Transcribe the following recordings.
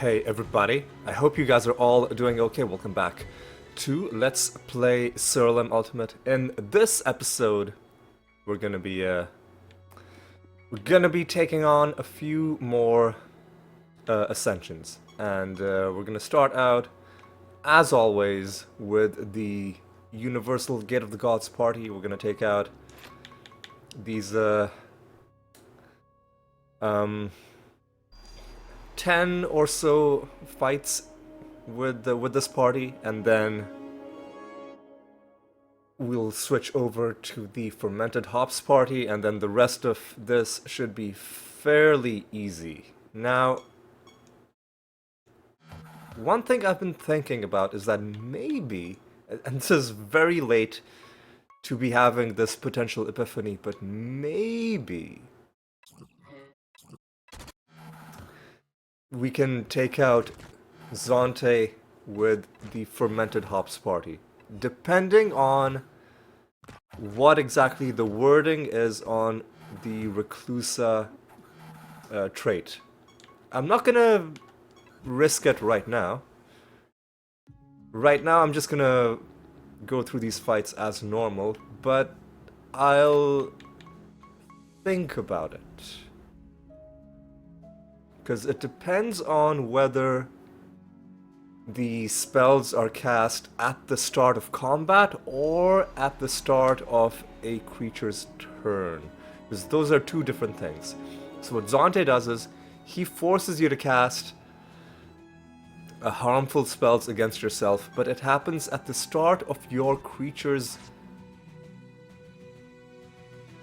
Hey everybody, I hope you guys are all doing okay. Welcome back to Let's Play Siralim Ultimate. In this episode, we're gonna be taking on a few more Ascensions. And we're gonna start out, as always, with the Universal Gate of the Gods party. We're gonna take out these 10 or so fights with this party, and then we'll switch over to the Fermented Hops party, and then the rest of this should be fairly easy. Now, one thing I've been thinking about is that maybe, and this is very late to be having this potential epiphany, but maybe we can take out Zonte with the Fermented Hops party, depending on what exactly the wording is on the Reclusa trait. I'm not gonna risk it right now. Right now I'm just gonna go through these fights as normal, but I'll think about it. Because it depends on whether the spells are cast at the start of combat or at the start of a creature's turn. Because those are two different things. So what Zonte does is, he forces you to cast harmful spells against yourself, but it happens at the start of your creature's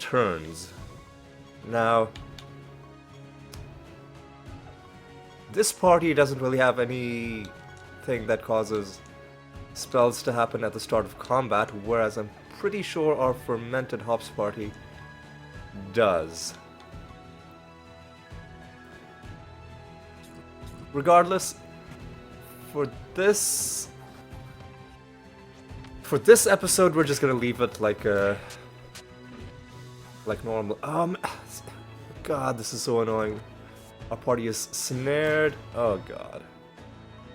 turns. Now, this party doesn't really have anything that causes spells to happen at the start of combat, whereas I'm pretty sure our Fermented Hops party does. Regardless, for this episode, we're just gonna leave it like normal. God, this is so annoying. Our party is snared. Oh god,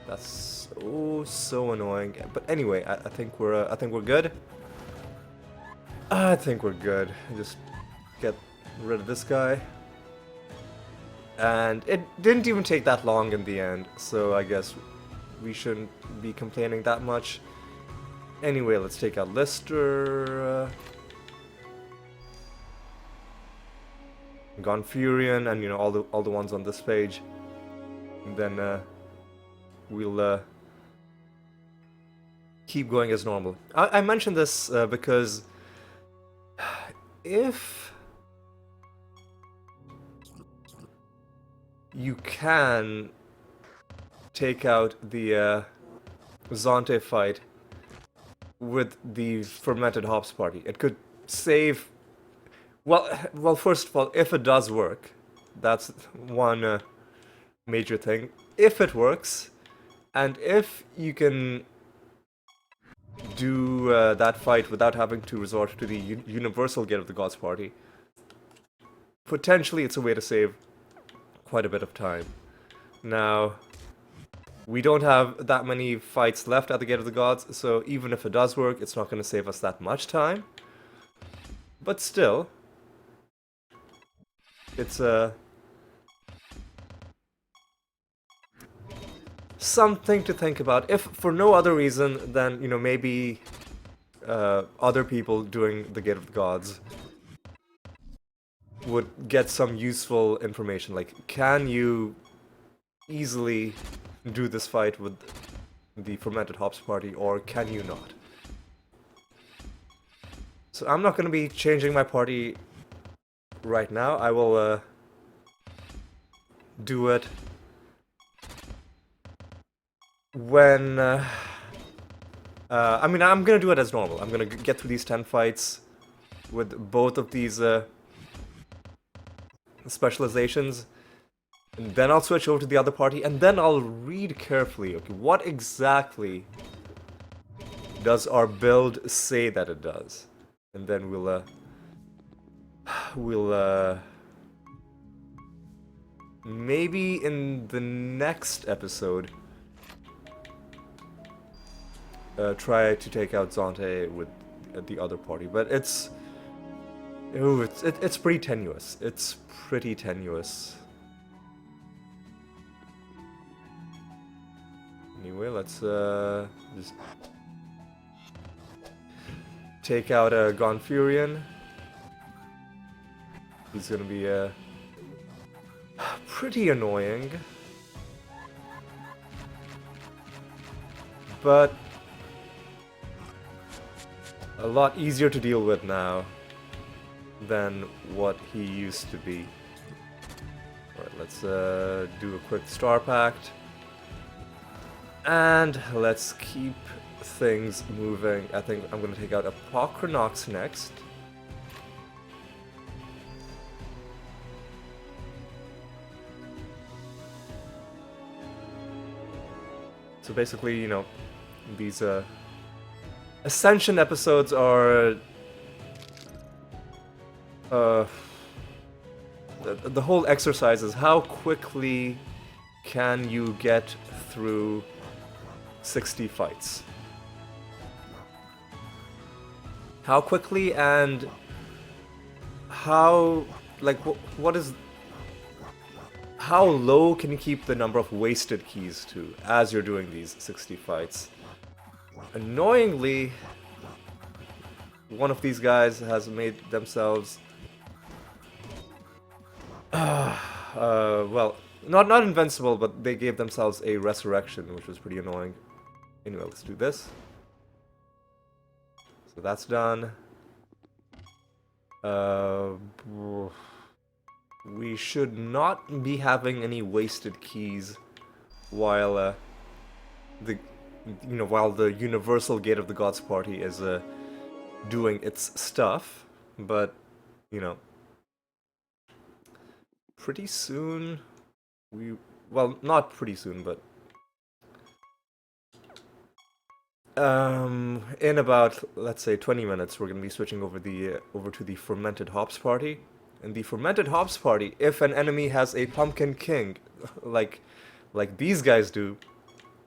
that's so annoying. But anyway, I think we're good. I think we're good. Just get rid of this guy, and it didn't even take that long in the end. So I guess we shouldn't be complaining that much. Anyway, let's take out Lister. Gonfurion, and all the ones on this page. And then we'll keep going as normal. I mentioned this because if you can take out the Zonte fight with the Fermented Hops party, it could save. Well, first of all, if it does work, that's one major thing. If it works, and if you can do that fight without having to resort to the Universal Gate of the Gods party, potentially it's a way to save quite a bit of time. Now, we don't have that many fights left at the Gate of the Gods, so even if it does work, it's not going to save us that much time. But still, it's something to think about, if for no other reason than, maybe other people doing the Gate of the Gods would get some useful information. Like, can you easily do this fight with the Fermented Hops party, or can you not? So I'm not going to be changing my party right now. I will do it when I mean, I'm gonna do it as normal. I'm gonna get through these 10 fights with both of these specializations, and then I'll switch over to the other party, and then I'll read carefully, okay, what exactly does our build say that it does, and then we'll maybe in the next episode, try to take out Zante with the other party. But it's it's pretty tenuous. It's pretty tenuous. Anyway, let's just take out a Gonfurion. He's gonna be pretty annoying, but a lot easier to deal with now than what he used to be. Alright, let's do a quick Star Pact. And let's keep things moving. I think I'm going to take out Apocrynox next. So basically, you know, these Ascension episodes are the whole exercise is how quickly can you get through 60 fights. How quickly and how, like, what is, how low can you keep the number of wasted keys to as you're doing these 60 fights? Annoyingly, one of these guys has made themselves, well, not invincible, but they gave themselves a resurrection, which was pretty annoying. Anyway, let's do this. So that's done. We should not be having any wasted keys while while the Universal Gate of the Gods party is doing its stuff, but you know, pretty soon well, not pretty soon, but in about, let's say, 20 minutes, we're going to be switching over to the Fermented Hops party. And the Fermented Hops party, if an enemy has a Pumpkin King, like these guys do,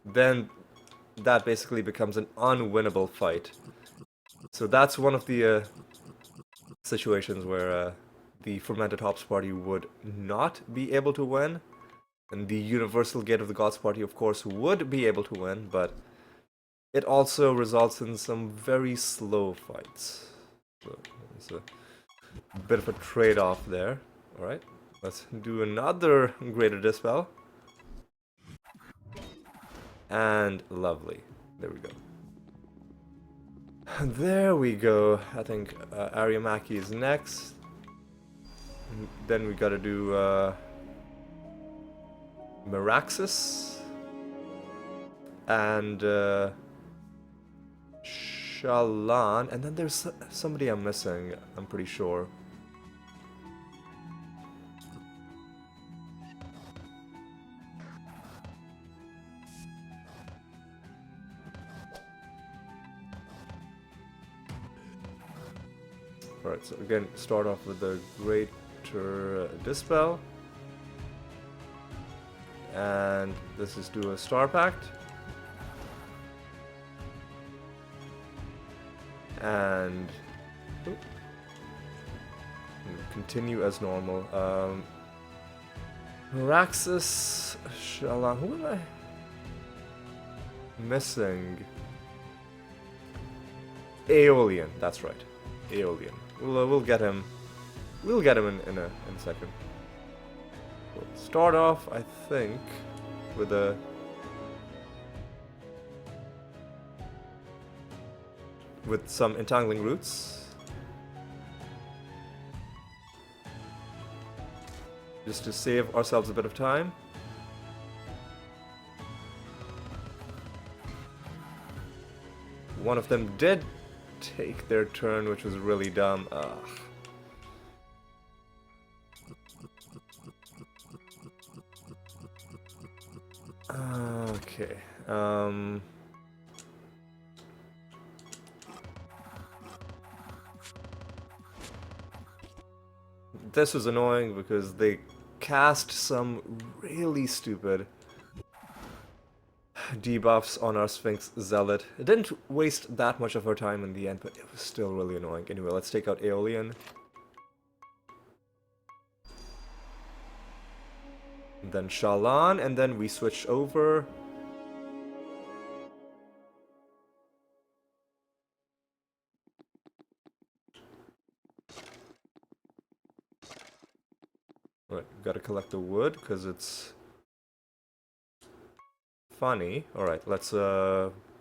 then that basically becomes an unwinnable fight. So that's one of the situations where the Fermented Hops party would not be able to win. And the Universal Gate of the Gods party, of course, would be able to win, but it also results in some very slow fights. So it's a bit of a trade-off there. Alright, let's do another Greater Dispel. And lovely. There we go. There we go. I think Ariamaki is next. Then we gotta do Meraxis and Shalan, and then there's somebody I'm missing, I'm pretty sure. Alright, so again, start off with the Greater Dispel. And let's just do a Star Pact. And continue as normal. Meraxis, Shalan, who am I missing? Aeolian, that's right. Aeolian. We'll get him. We'll get him in a second. We'll start off, I think, with some Entangling Roots. Just to save ourselves a bit of time. One of them did take their turn, which was really dumb. Ugh. Okay. This was annoying because they cast some really stupid debuffs on our Sphinx Zealot. It didn't waste that much of her time in the end, but it was still really annoying. Anyway, let's take out Aeolian. And then Shallan, and then we switch over. Right, gotta collect the wood, because it's funny. Alright, let's do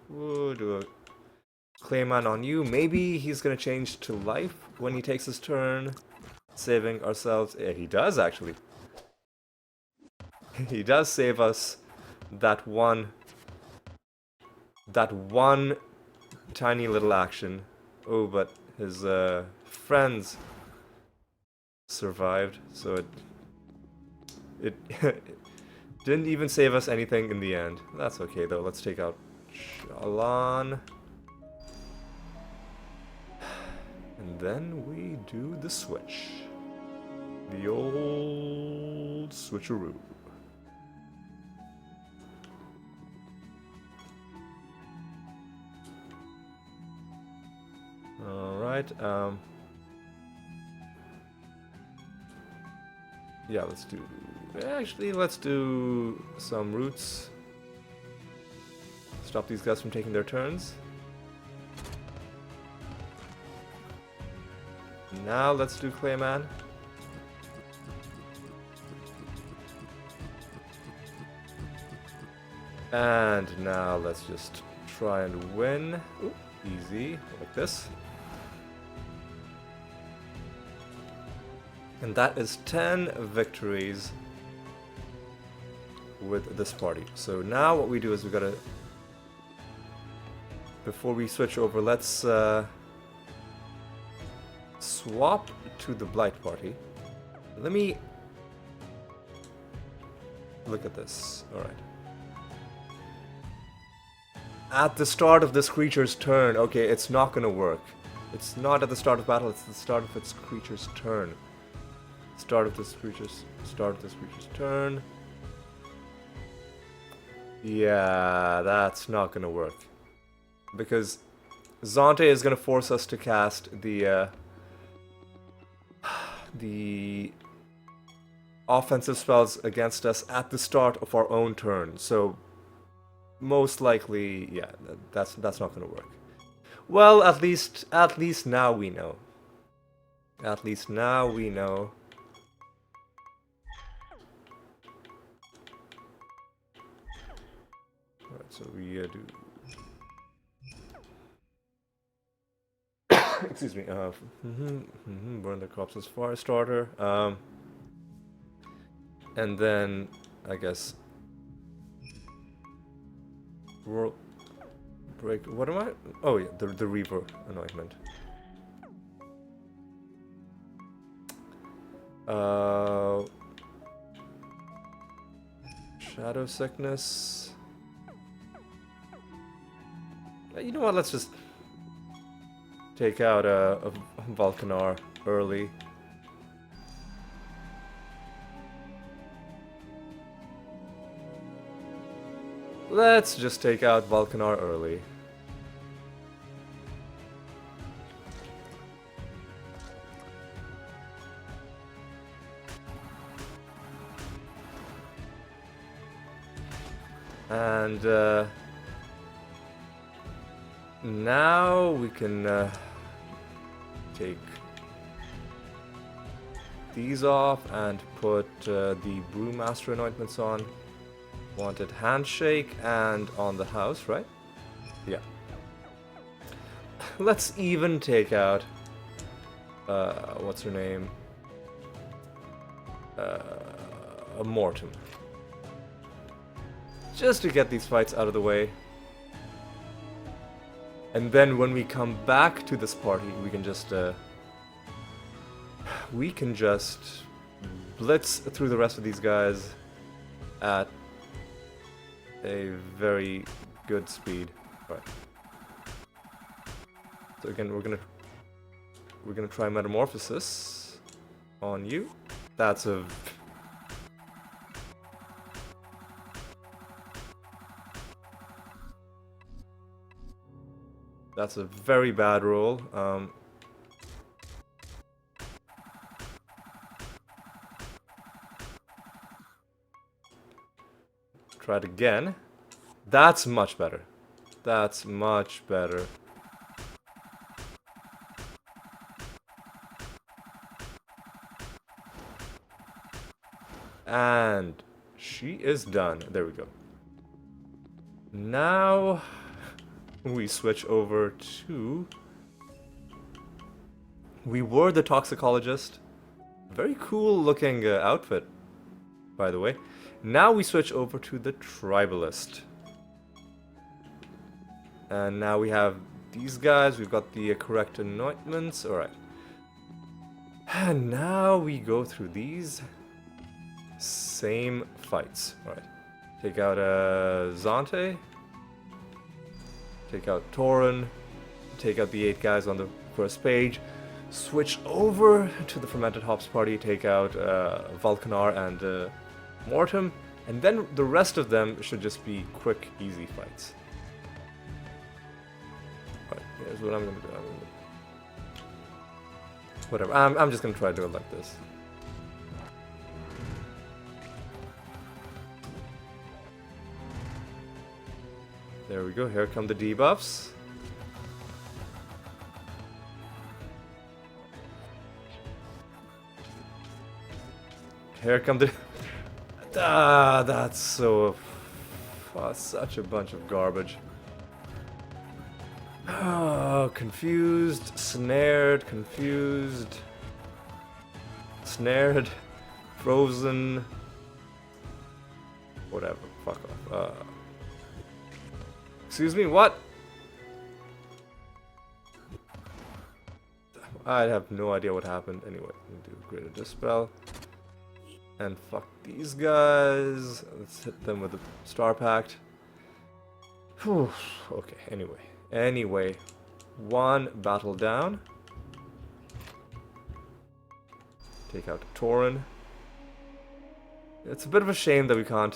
a Clayman on you. Maybe he's gonna change to life when he takes his turn, saving ourselves. Yeah, he does actually. He does save us that one tiny little action. Oh, but his friends survived, so it didn't even save us anything in the end. That's okay though. Let's take out Shallan. And then we do the switch. The old switcheroo. Alright, yeah, let's do some roots. Stop these guys from taking their turns. Now let's do Clayman. And now let's just try and win. Ooh, easy, like this. And that is 10 victories with this party. So now what we do is we gotta, before we switch over, let's swap to the Blight party. Let me look at this. Alright. At the start of this creature's turn. Okay, it's not gonna work. It's not at the start of battle, it's the start of its creature's turn. Start of this creature's turn. Yeah, that's not gonna work. Because Zonte is gonna force us to cast the offensive spells against us at the start of our own turn. So most likely, yeah, that's not gonna work. Well, at least now we know. At least now we know. Alright, so we do. Excuse me. Burn the crops as fire starter. And then I guess break. What am I? Oh yeah, the Reaver anointment. Shadow sickness. You know what? Let's just take out a Vulcanar early. Let's just take out Vulcanar early. And now we can take these off and put the Brewmaster anointments on. Wanted Handshake and on the house, right? Yeah. Let's even take out what's her name? A Mortem. Just to get these fights out of the way. And then when we come back to this party, we can just blitz through the rest of these guys at a very good speed. Right. So again, we're gonna try Metamorphosis on you. That's a That's a very bad roll. Try it again. That's much better. That's much better. And she is done. There we go. Now we switch over to... We were the Toxicologist. Very cool looking outfit, by the way. Now we switch over to the Tribalist. And now we have these guys. We've got the correct anointments. Alright. And now we go through these same fights. Alright. Take out Zante. Take out Torin. Take out the 8 guys on the first page. Switch over to the Fermented Hops party. Take out Vulcanar and Mortem. And then the rest of them should just be quick, easy fights. Alright, here's what I'm gonna do. Whatever. I'm just gonna try to do it like this. There we go. Here come the debuffs. Here come the... that's so... such a bunch of garbage. Oh, confused, snared, confused, snared, frozen, whatever, fuck off. Excuse me, what? I have no idea what happened. Anyway, we'll do Greater Dispel. And fuck these guys. Let's hit them with the Star Pact. Whew. Okay, anyway. One battle down. Take out Torin. It's a bit of a shame that we can't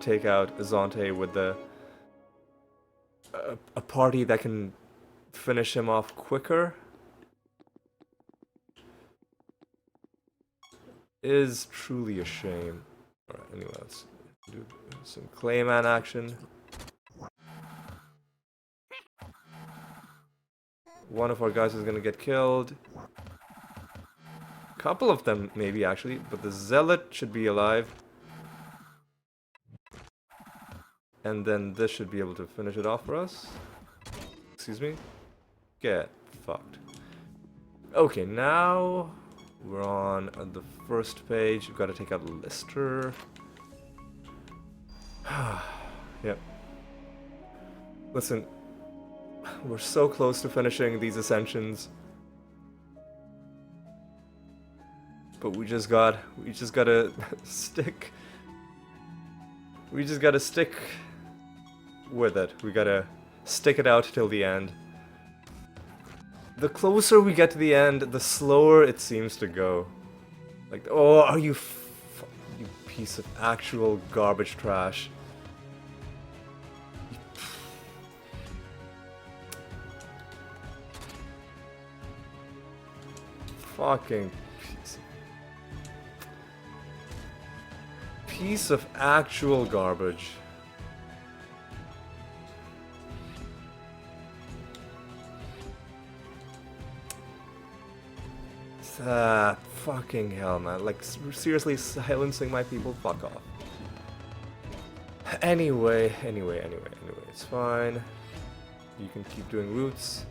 take out Zante with the a party that can finish him off quicker. Is truly a shame. Alright, anyway, let's do some Clayman action. One of our guys is gonna get killed. Couple of them, maybe, actually, but the Zealot should be alive. And then this should be able to finish it off for us. Excuse me? Get fucked. Okay, now we're on the first page. We've got to take out Lister. Yep. Listen, we're so close to finishing these Ascensions. But we just gotta stick. We just gotta stick with it. We gotta stick it out till the end. The closer we get to the end, the slower it seems to go. Like, oh, are you you piece of actual garbage trash. Fucking piece of actual garbage. Fucking hell, man. Like, seriously, silencing my people? Fuck off. Anyway, it's fine. You can keep doing roots.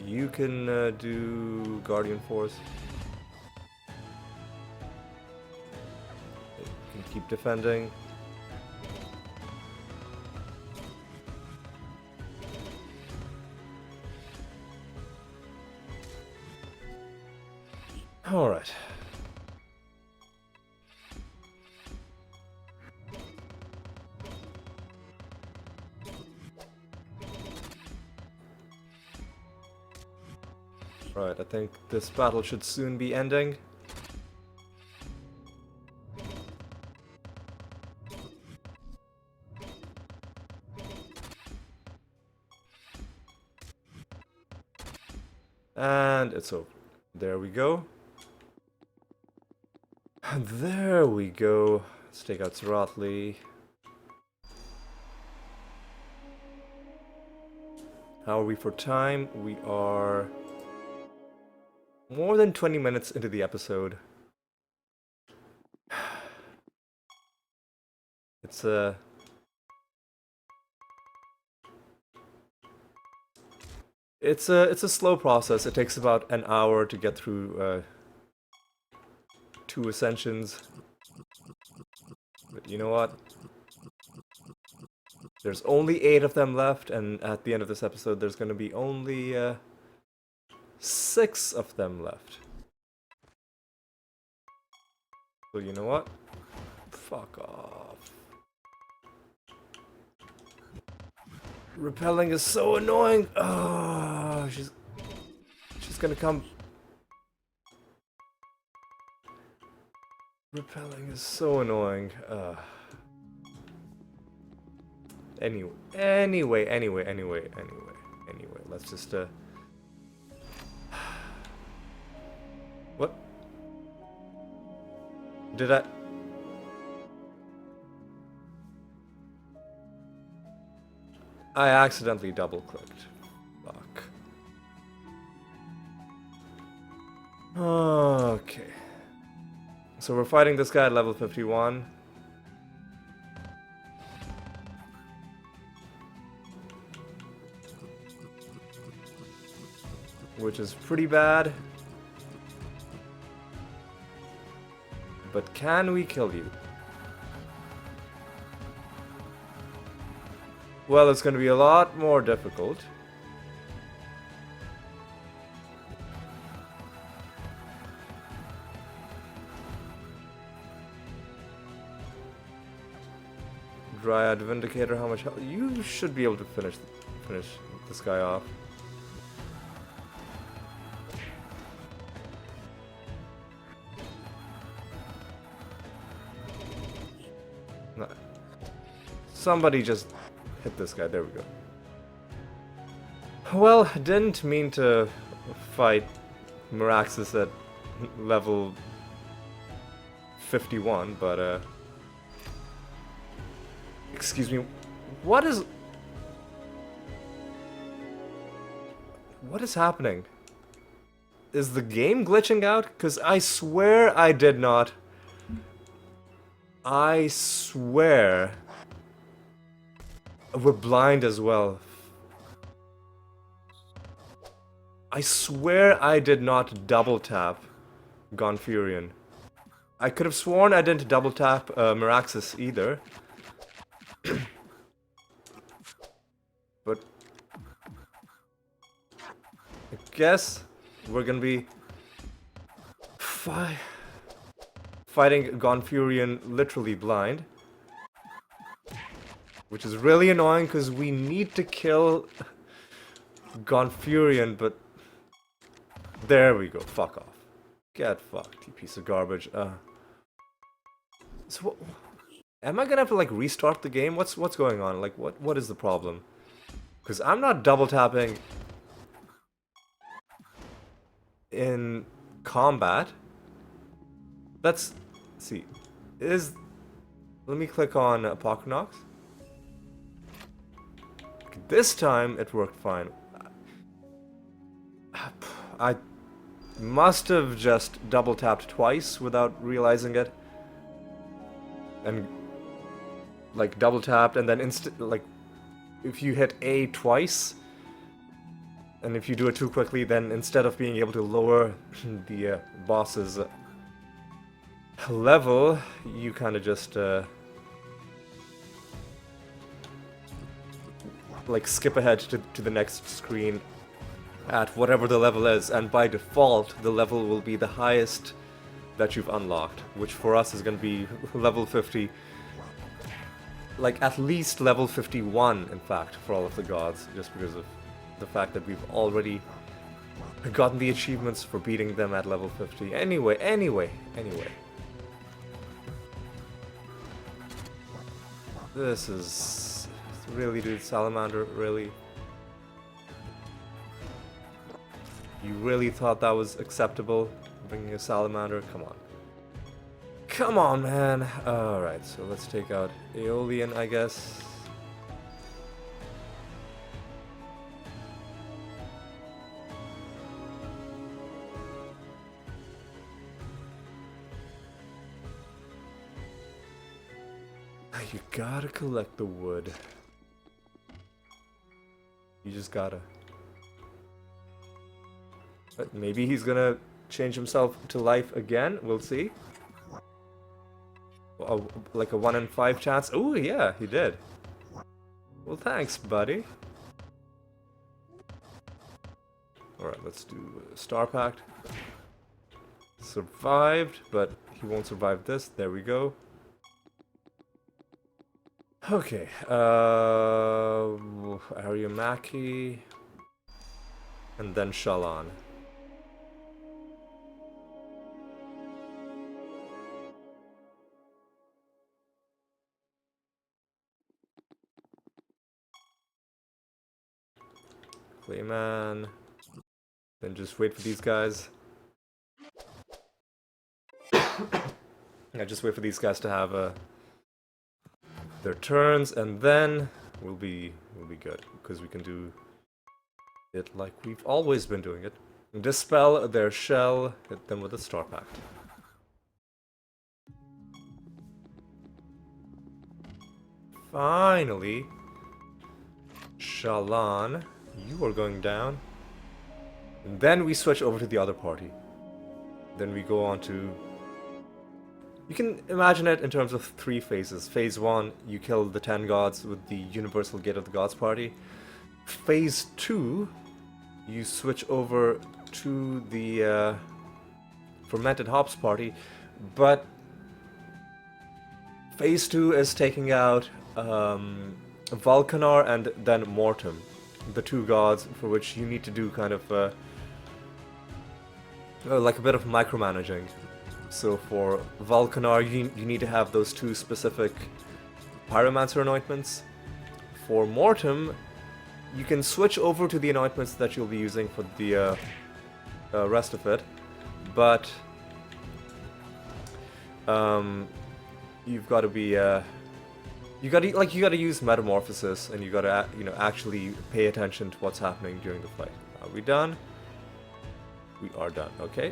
You can do Guardian Force. You can keep defending. Alright. Right, I think this battle should soon be ending. And it's over. There we go. And there we go. Let's take out Siralim. How are we for time? We are more than 20 minutes into the episode. It's a... It's a slow process. It takes about an hour to get through 2 Ascensions. But you know what? There's only 8 of them left, and at the end of this episode there's going to be only 6 of them left. So you know what? Fuck off. Repelling is so annoying. Oh, she's gonna come. Repelling is so annoying. Anyway, let's just what? Did I? I accidentally double-clicked. Fuck. Okay. So we're fighting this guy at level 51. Which is pretty bad. But can we kill you? Well, it's going to be a lot more difficult. Dryad Vindicator, how much health? You should be able to finish this guy off. No. Somebody just hit this guy. There we go. Well, didn't mean to fight Miraxis at level 51, but excuse me, what is happening? Is the game glitching out? Because I swear I did not. I swear we're blind as well. I swear I did not double tap Gonfurion. I could have sworn I didn't double tap Miraxis either. But I guess we're gonna be fighting Gonfurion literally blind. Which is really annoying because we need to kill Gonfurion, but there we go. Fuck off. Get fucked, you piece of garbage. So am I gonna have to like restart the game? What's going on? Like what is the problem? Because I'm not double tapping in combat. Let's see. Let me click on Apochnox. This time it worked fine. I must have just double tapped twice without realizing it. And like double tapped and then like if you hit A twice and if you do it too quickly, then instead of being able to lower the boss's level, you kind of just like skip ahead to the next screen at whatever the level is, and by default the level will be the highest that you've unlocked, which for us is going to be level 50, like at least level 51 in fact for all of the gods, just because of the fact that we've already gotten the achievements for beating them at level 50. Anyway. This is really, dude, Salamander, really? You really thought that was acceptable? Bringing a salamander? Come on. Come on, man. Alright, so let's take out Aeolian, I guess. You gotta collect the wood. You just gotta. But maybe he's gonna change himself to life again. We'll see. Like a 1 in 5 chance. Oh yeah, he did. Well, thanks, buddy. Alright, let's do Star Pact. Survived, but he won't survive this. There we go. Okay, Aryamaki, and then Shallan. Clayman, then just wait for these guys. Yeah, just wait for these guys to have their turns, and then we'll be good, because we can do it like we've always been doing it. Dispel their shell, hit them with a Star Pact. Finally, Shallan, you are going down. And then we switch over to the other party. Then we go on to... You can imagine it in terms of 3 phases. Phase 1, you kill the 10 gods with the Universal Gate of the Gods party. Phase 2, you switch over to the Fermented Hops party, but Phase 2 is taking out Valkanar and then Mortem, the 2 gods for which you need to do kind of like a bit of micromanaging. So for Valkanar, you need to have those 2 specific Pyromancer anointments. For Mortem, you can switch over to the anointments that you'll be using for the rest of it, but you've got to be you gotta use Metamorphosis, and you gotta actually pay attention to what's happening during the fight. Are we done? We are done. Okay.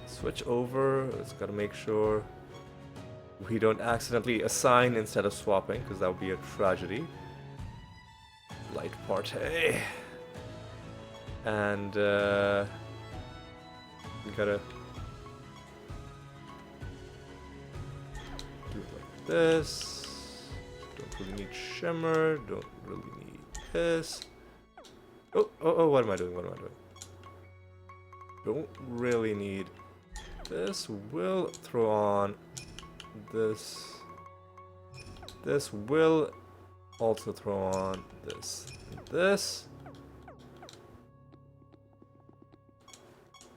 Switch over. Let's gotta make sure we don't accidentally assign instead of swapping, because that would be a tragedy. Light party. And we gotta do it like this. Don't really need shimmer. Don't really need this. Oh, what am I doing? What am I doing? Don't really need this. Will throw on this. This will also throw on this. This.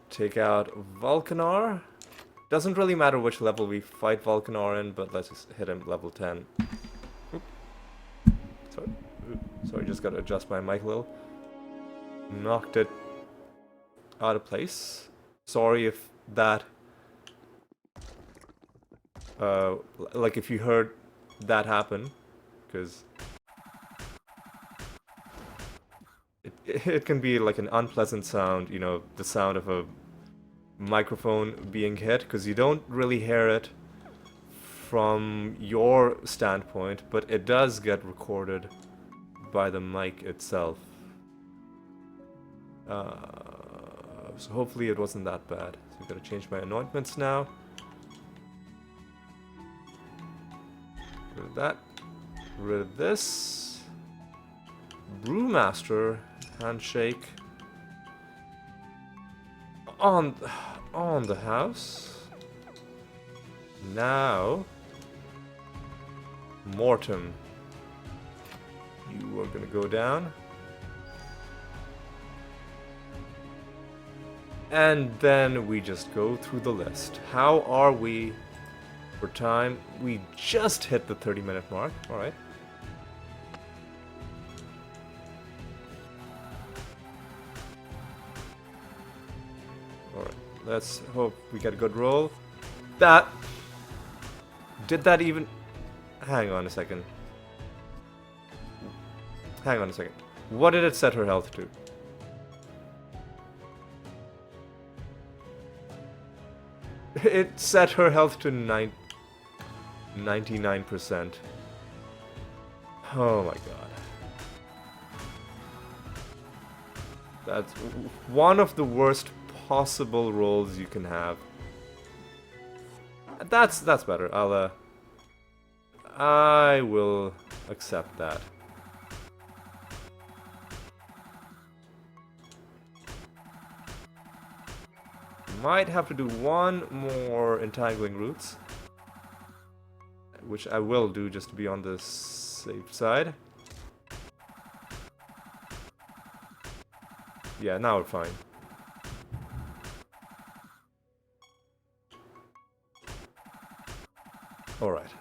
Take out Valkanar. Doesn't really matter which level we fight Valkanar in, but let's just hit him level 10. Oop. Sorry, just gotta adjust my mic a little. Knocked it out of place. Sorry if that... like if you heard that happen, because it can be like an unpleasant sound, the sound of a microphone being hit, because you don't really hear it from your standpoint, but it does get recorded by the mic itself. So hopefully it wasn't that bad. So I've got to change my anointments now. Rid of that. Rid of this. Brewmaster handshake on the house. Now Mortem, you are gonna go down. And then we just go through the list. How are we for time? We just hit the 30-minute mark. Alright. let's hope we get a good roll. That... Did that even... Hang on a second. Hang on a second. What did it set her health to? It set her health to 99%. Oh my god. That's one of the worst possible rolls you can have. That's better. I will accept that. Might have to do one more entangling roots, which I will do just to be on the safe side. Yeah, now we're fine. Alright.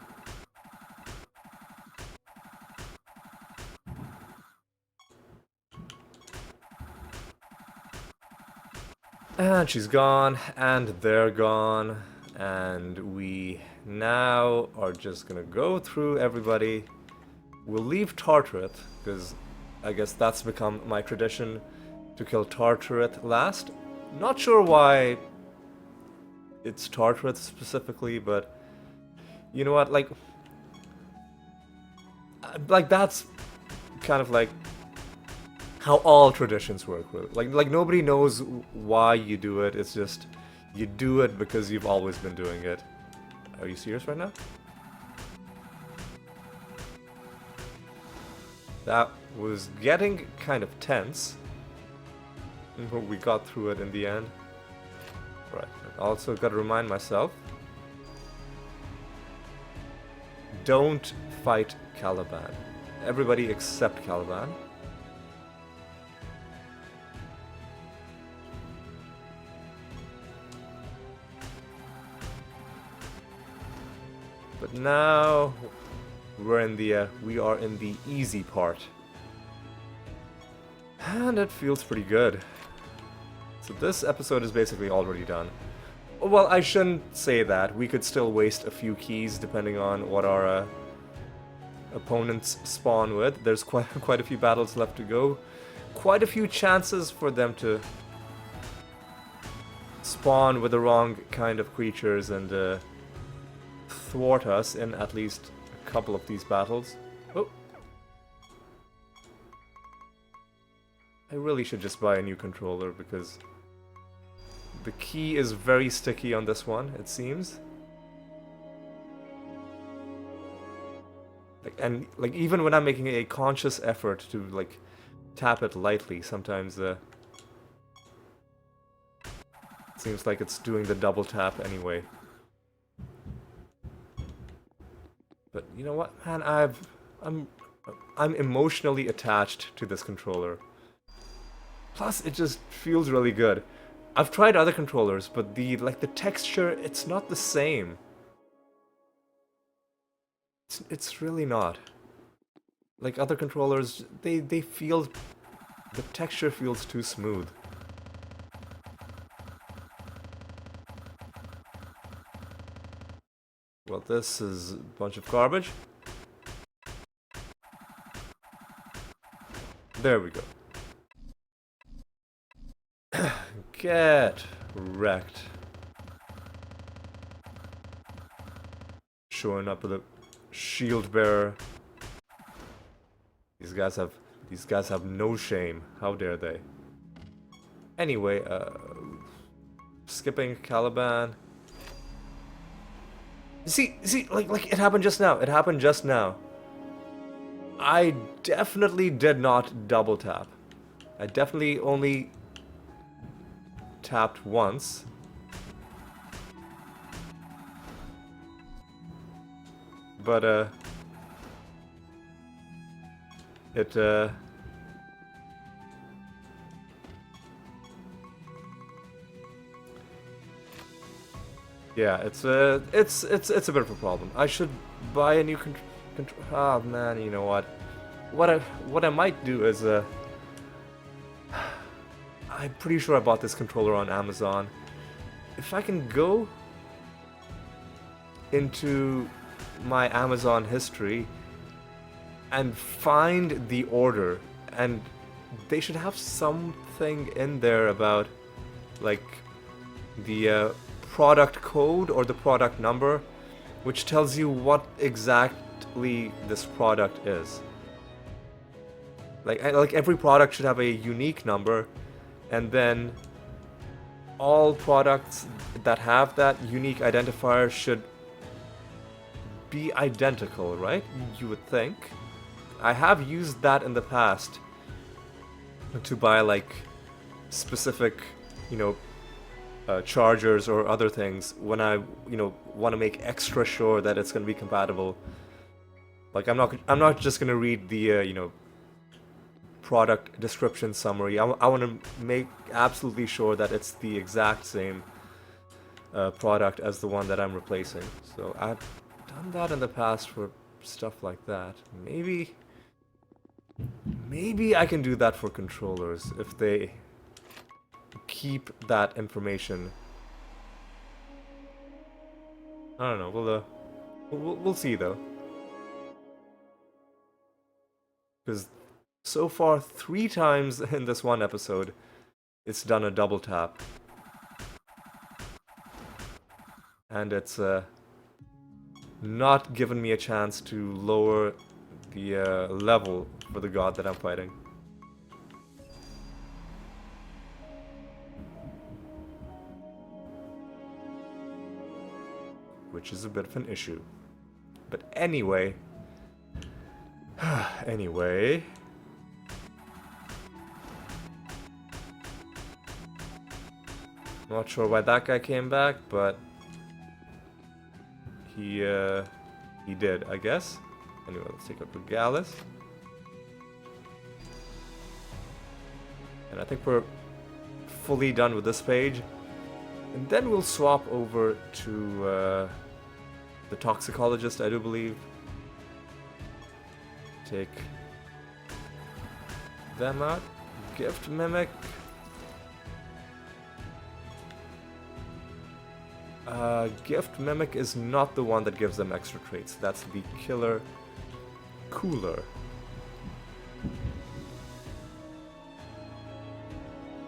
And she's gone, and they're gone, and we now are just gonna go through everybody. We'll leave Tartareth, because I guess that's become my tradition to kill Tartareth last. Not sure why it's Tartareth specifically, but you know what, like that's kind of like how all traditions work, really. Like nobody knows why you do it. It's just you do it because you've always been doing it. Are you serious right now? That was getting kind of tense, but we got through it in the end. Right. I also got to remind myself, don't fight Caliban. Everybody except Caliban. But now we are in the easy part, and it feels pretty good. So this episode is basically already done. Well, I shouldn't say that. We could still waste a few keys depending on what our opponents spawn with. There's quite a few battles left to go. Quite a few chances for them to spawn with the wrong kind of creatures and thwart us in at least a couple of these battles. Oh. I really should just buy a new controller because the key is very sticky on this one, it seems. And even when I'm making a conscious effort to tap it lightly, sometimes it seems like it's doing the double tap anyway. But you know what, man? I'm emotionally attached to this controller. Plus, it just feels really good. I've tried other controllers, but the texture, it's not the same. It's really not. Like other controllers, they feel, the texture feels too smooth. Well, this is a bunch of garbage. There we go. Get wrecked. Showing up with a shield bearer. These guys have no shame. How dare they? Anyway, skipping Caliban. See, like it happened just now. It happened just now. I definitely did not double tap. I definitely only tapped once. But yeah, it's a bit of a problem. I should buy a new control. Ah, man, you know what? What I might do is I'm pretty sure I bought this controller on Amazon. if I can go into my Amazon history and find the order, and they should have something in there about like the product code or the product number, which tells you what exactly this product is. Like every product should have a unique number, and then all products that have that unique identifier should be identical, right? You would think. I have used that in the past to buy like specific, chargers or other things when I, want to make extra sure that it's going to be compatible. Like I'm not just going to read the, product description summary. I want to make absolutely sure that it's the exact same product as the one that I'm replacing. So I've done that in the past for stuff like that. Maybe I can do that for controllers if they keep that information. I don't know. We'll see though. Because so far 3 times in this one episode, it's done a double tap, and it's not given me a chance to lower the level for the god that I'm fighting. Which is a bit of an issue. But anyway... anyway... Not sure why that guy came back, but... He did, I guess. Anyway, let's take up Regalis. And I think we're fully done with this page. And then we'll swap over to the Toxicologist, I do believe. Take them out. Gift Mimic. Gift Mimic is not the one that gives them extra traits. That's the Killer Cooler.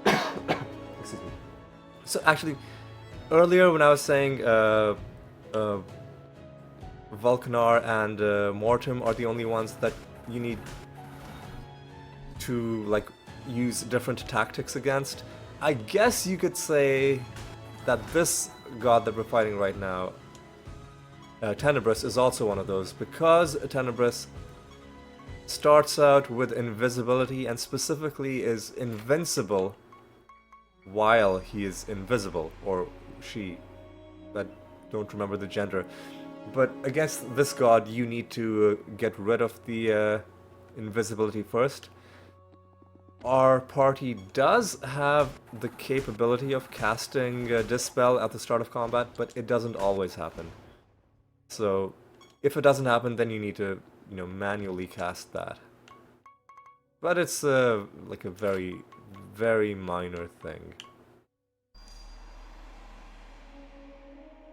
Excuse me. So actually, earlier when I was saying Vulcanar and Mortem are the only ones that you need to like use different tactics against, I guess you could say that this god that we're fighting right now, Tenebris, is also one of those, because Tenebris starts out with invisibility and specifically is invincible while he is invisible, or she. I don't remember the gender. But against this god, you need to get rid of the invisibility first. Our party does have the capability of casting Dispel at the start of combat, but it doesn't always happen. So, if it doesn't happen, then you need to, manually cast that. But it's like a very, very minor thing.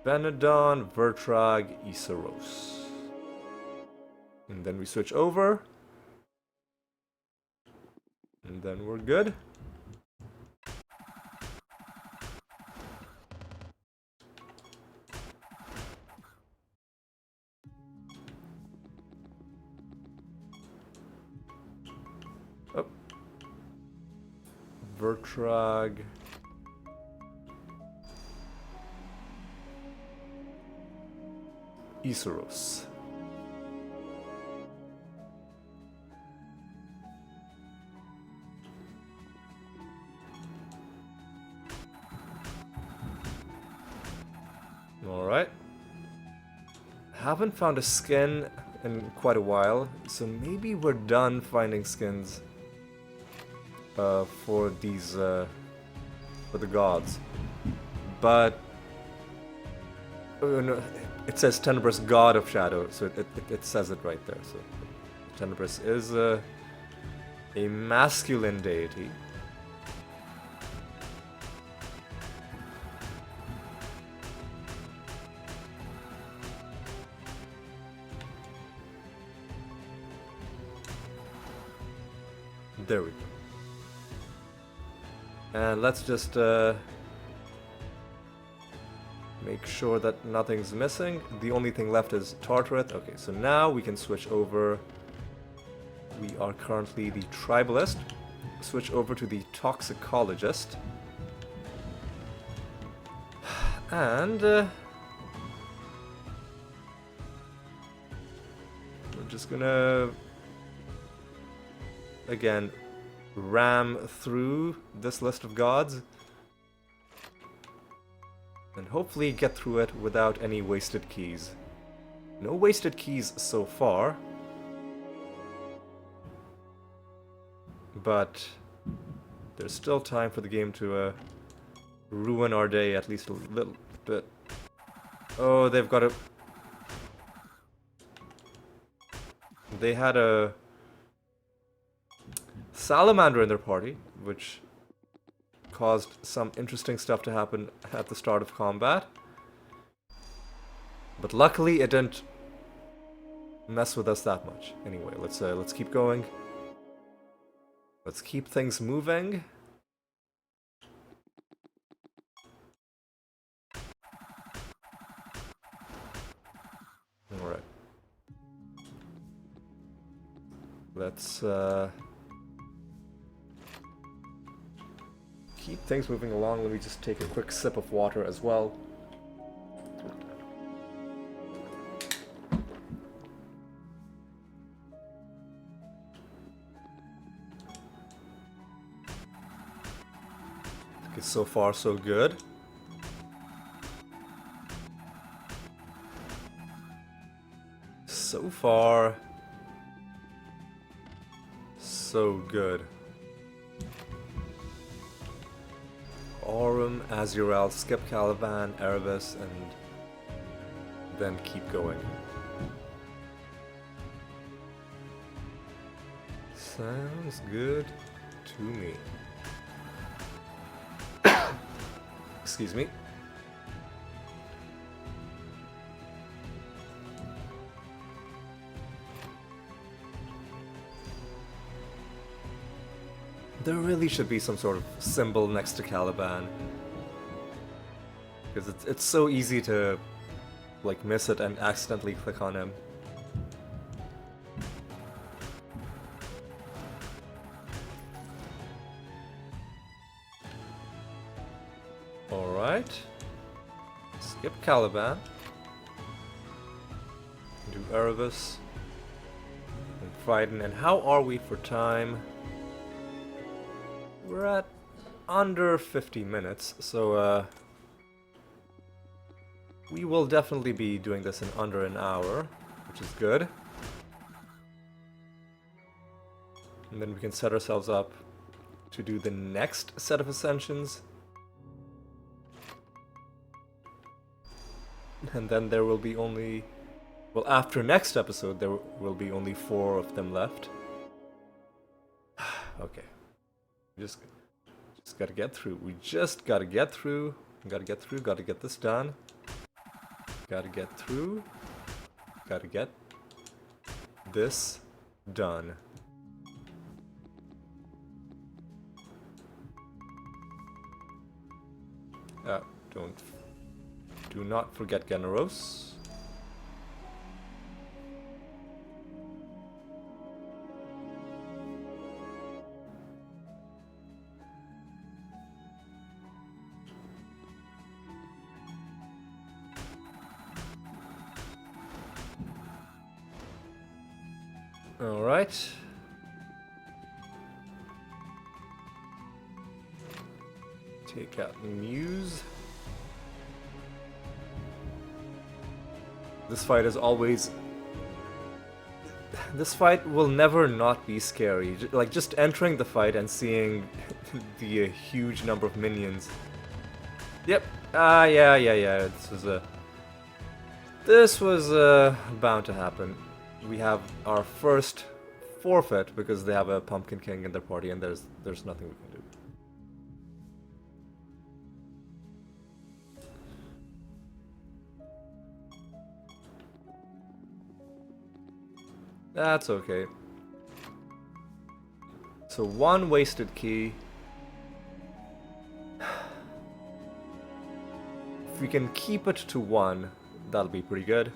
Benedon, Vertrag, Isaros. And then we switch over. And then we're good. Oh. Vertrag. Isaros. Alright. Haven't found a skin in quite a while, so maybe we're done finding skins for these, for the gods. But no, it says Tenebris, God of Shadow, so it says it right there. So Tenebris is a masculine deity. There we go. And let's just make sure that nothing's missing. The only thing left is Tartareth. Okay, so now we can switch over. We are currently the Tribalist. Switch over to the Toxicologist. And we're just gonna again ram through this list of gods and hopefully get through it without any wasted keys. No wasted keys so far, but there's still time for the game to ruin our day at least a little bit. Oh, they've got a... They had a salamander in their party, which caused some interesting stuff to happen at the start of combat. But luckily it didn't mess with us that much. Anyway, let's keep going. Let's keep things moving. Alright. Let's keep things moving along. Let me just take a quick sip of water as well. Okay, so far so good. So far so good. Aurum, Azurael, skip Caliban, Erebus, and then keep going. Sounds good to me. Excuse me. There really should be some sort of symbol next to Caliban, because it's so easy to like miss it and accidentally click on him. Alright. Skip Caliban. Do Erebus. And Frieden. And how are we for time? We're at under 50 minutes, so we will definitely be doing this in under an hour, which is good. And then we can set ourselves up to do the next set of Ascensions. And then there will be only... Well, after next episode, there will be only 4 of them left. Okay. Just gotta get through. We just gotta get through. Gotta get through. Gotta get this done. Gotta get through. Gotta get this done. Do not forget Generos. Alright. Take out Muse. This fight is always... This fight will never not be scary. Like, just entering the fight and seeing the huge number of minions. Yep. Yeah. This was bound to happen. We have our first forfeit because they have a Pumpkin King in their party, and there's nothing we can do. That's okay. So 1 wasted key. If we can keep it to 1, that'll be pretty good.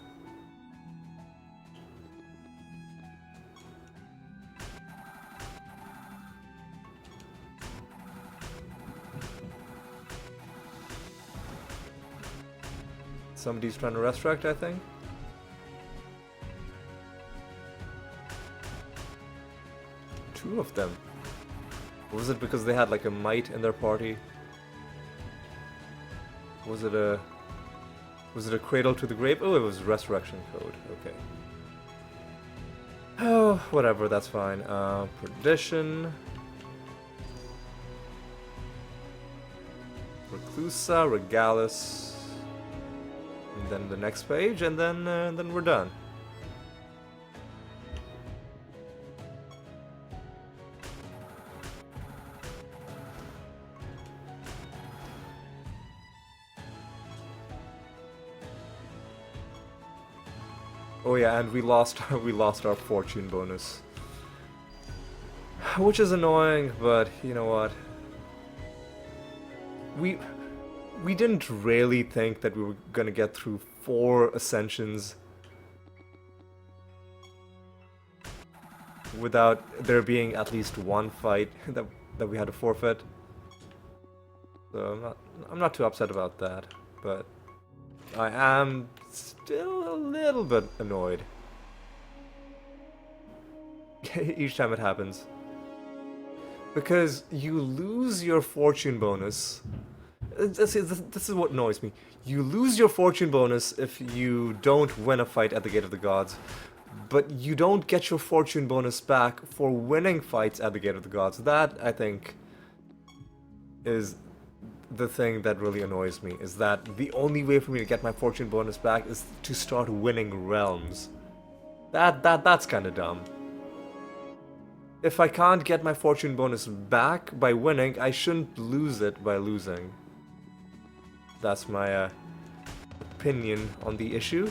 Somebody's trying to resurrect, I think. Two of them. Was it because they had like a mite in their party? Was it a cradle to the grave? Oh, it was resurrection code. Okay. Oh, whatever, that's fine. Perdition. Reclusa, Regalis. And then the next page, and then we're done. Oh yeah, and we lost our fortune bonus, which is annoying. But you know what? We didn't really think that we were gonna get through 4 ascensions without there being at least one fight that we had to forfeit. So I'm not too upset about that, but I am still a little bit annoyed each time it happens. Because you lose your fortune bonus. This is what annoys me. You lose your fortune bonus if you don't win a fight at the Gate of the Gods, but you don't get your fortune bonus back for winning fights at the Gate of the Gods. That, I think, is the thing that really annoys me, is that the only way for me to get my fortune bonus back is to start winning realms. That's kind of dumb. If I can't get my fortune bonus back by winning, I shouldn't lose it by losing. That's my opinion on the issue.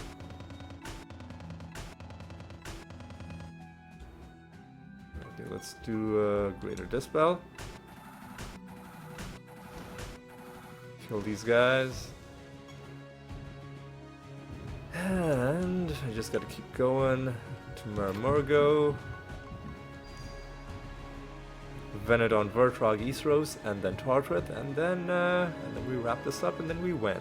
Okay, let's do Greater Dispel. Kill these guys. And I just gotta keep going to Marmorgo. Venedon, Vertrog, Eastros, and then Tartrith, and then we wrap this up, and then we win.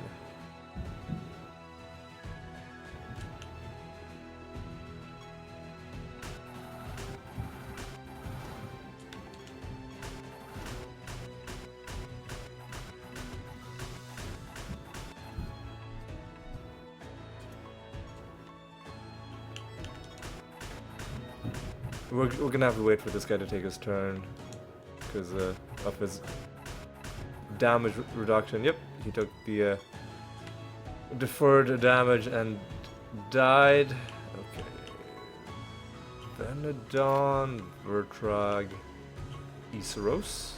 We're gonna have to wait for this guy to take his turn, because of his damage reduction. Yep, he took the deferred damage and died. Okay. Venedon, Vertrag, Iseros.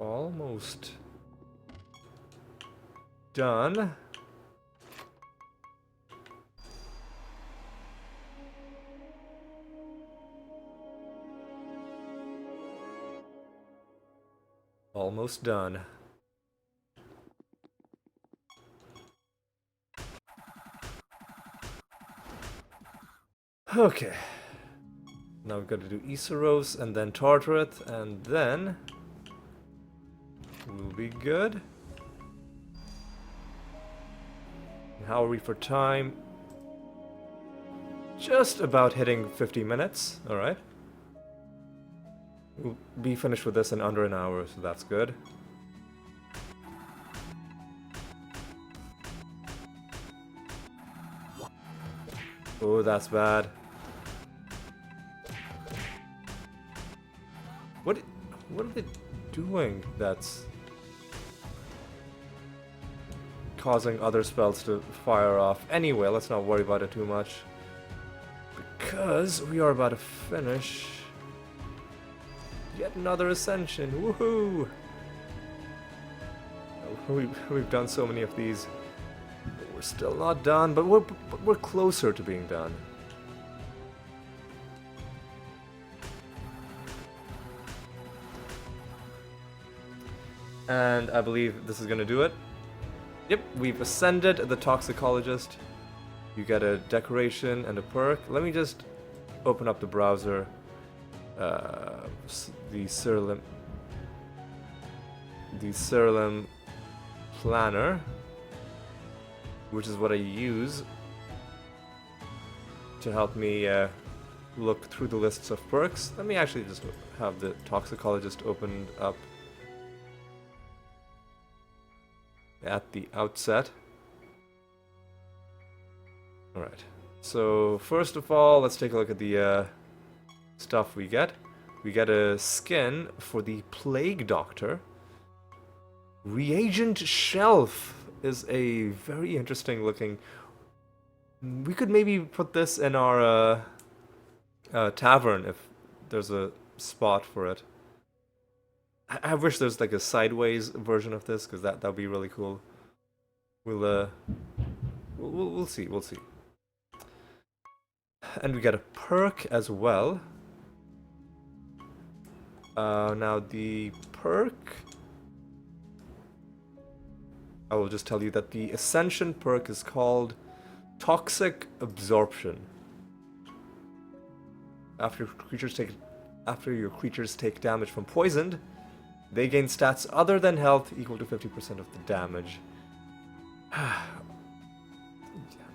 Almost done. Almost done. Okay. Now we've got to do Iseros and then Tartareth, and then we'll be good. And how are we for time? Just about hitting 50 minutes. Alright. We'll be finished with this in under an hour, so that's good. Oh, that's bad. What are they doing that's causing other spells to fire off? Anyway, let's not worry about it too much, because we are about to finish yet another Ascension. Woohoo! We've done so many of these. We're still not done, but we're closer to being done. And I believe this is gonna do it. Yep, we've ascended the Toxicologist. You get a decoration and a perk. Let me just open up the browser. The Siralim planner, which is what I use to help me look through the lists of perks. Let me actually just have the Toxicologist opened up at the outset. Alright, so first of all, let's take a look at the stuff we get. We get a skin for the Plague Doctor. Reagent Shelf is a very interesting looking... We could maybe put this in our tavern if there's a spot for it. I wish there's like a sideways version of this, because that'd be really cool. We'll see, we'll see. And we get a perk as well. Now the perk, I will just tell you that the Ascension perk is called Toxic Absorption. After your creatures take damage from poisoned, they gain stats other than health equal to 50% of the damage.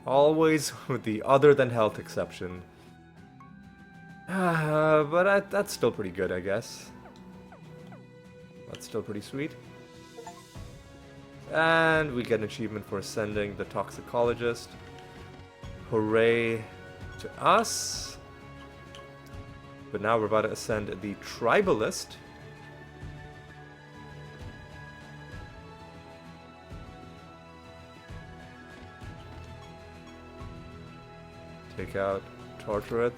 Always with the other than health exception. But that's still pretty good, I guess. That's still pretty sweet. And we get an achievement for ascending the Toxicologist. Hooray to us. But now we're about to ascend the Tribalist. Take out Torturate.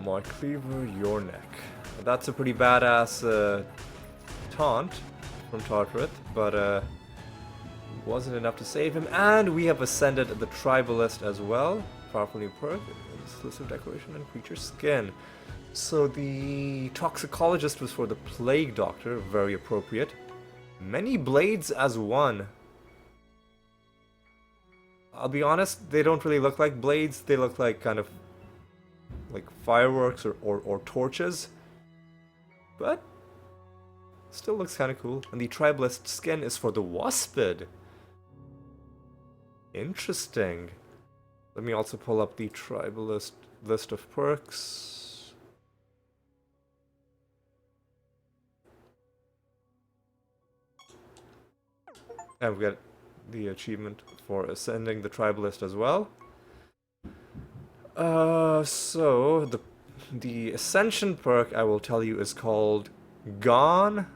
My cleaver, your neck. That's a pretty badass taunt from Torturate, but wasn't enough to save him. And we have ascended the Tribalist as well. Powerful new perk, exclusive decoration and creature skin. So the Toxicologist was for the Plague Doctor, very appropriate. Many blades as one. I'll be honest, they don't really look like blades, they look like kind of like fireworks or torches. But still looks kind of cool. And the Tribalist skin is for the Waspid. Interesting. Let me also pull up the Tribalist list of perks. And we got the achievement for ascending the Tribalist as well. So the Ascension perk, I will tell you, is called Gone,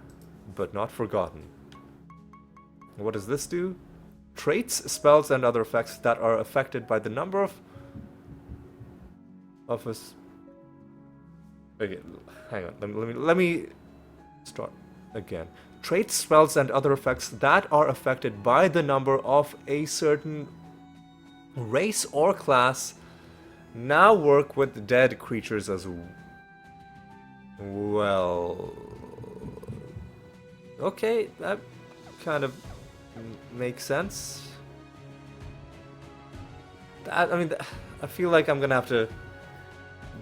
but Not Forgotten. What does this do? Traits, spells, and other effects that are affected by the number of us. Okay, hang on. Let me start again. Traits, spells, and other effects that are affected by the number of a certain race or class now work with dead creatures as well. Okay, that kind of makes sense. I mean, I feel like I'm gonna have to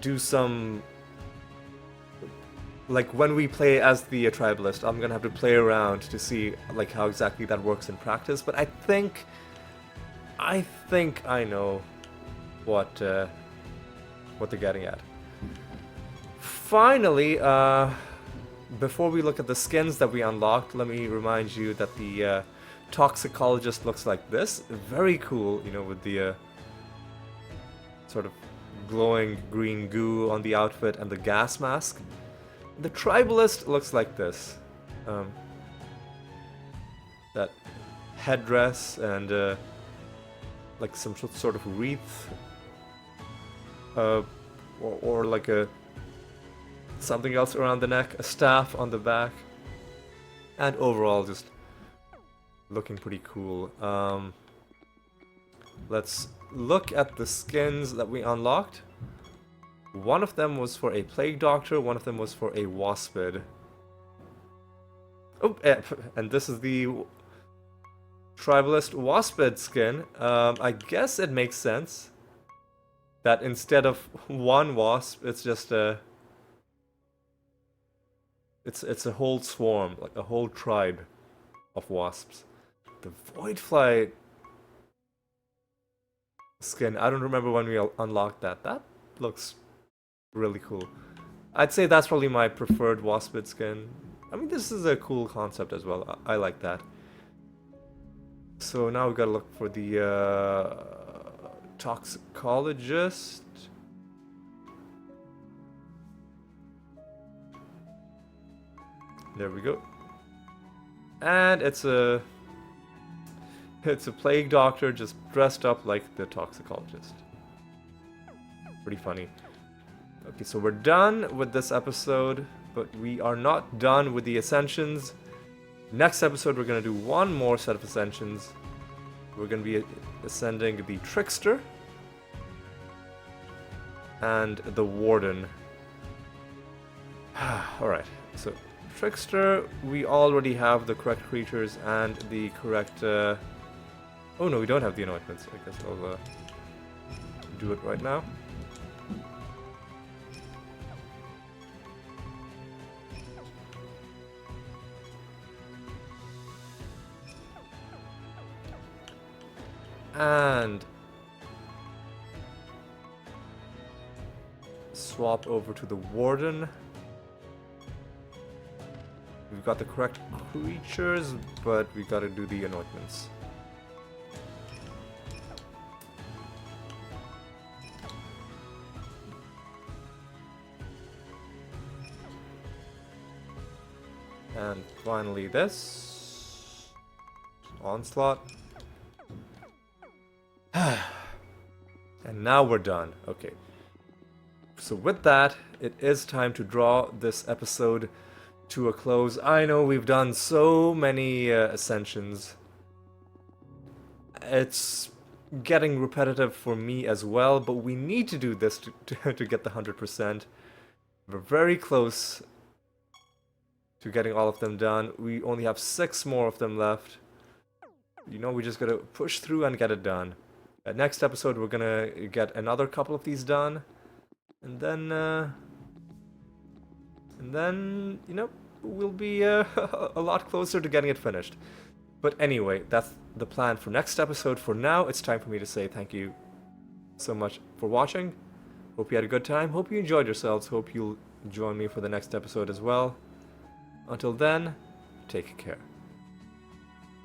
do some... Like, when we play as the Tribalist, I'm gonna have to play around to see, like, how exactly that works in practice. But I think I know what they're getting at. Finally, before we look at the skins that we unlocked, let me remind you that the Toxicologist looks like this. Very cool, you know, with the sort of glowing green goo on the outfit and the gas mask. The Tribalist looks like this. That headdress and like some sort of wreath. Or like a something else around the neck, a staff on the back. And overall just looking pretty cool. Let's look at the skins that we unlocked. One of them was for a Plague Doctor, one of them was for a Waspid. Oh, and this is the Tribalist Waspid skin. I guess it makes sense that instead of one wasp, it's just a... It's a whole swarm, like a whole tribe of wasps. The Voidfly skin, I don't remember when we unlocked that. That looks really cool. I'd say that's probably my preferred Waspid skin. I mean, this is a cool concept as well. I like that. So now we gotta look for the Toxicologist. There we go. And it's a Plague Doctor just dressed up like the Toxicologist. Pretty funny. Okay, so we're done with this episode, but we are not done with the Ascensions. Next episode, we're going to do one more set of Ascensions. We're going to be ascending the Trickster and the Warden. Alright, so Trickster, we already have the correct creatures and the correct... Oh no, we don't have the anointments. I guess I'll do it right now. And swap over to the Warden. We've got the correct creatures, but we gotta do the anointments. And finally this. Onslaught. And now we're done. Okay. So with that, it is time to draw this episode to a close. I know we've done so many Ascensions. It's getting repetitive for me as well, but we need to do this to get the 100%. We're very close to getting all of them done. We only have 6 more of them left. You know, we just gotta push through and get it done. Next episode, we're gonna get another couple of these done. And then, you know, we'll be a lot closer to getting it finished. But anyway, that's the plan for next episode. For now, it's time for me to say thank you so much for watching. Hope you had a good time. Hope you enjoyed yourselves. Hope you'll join me for the next episode as well. Until then, take care.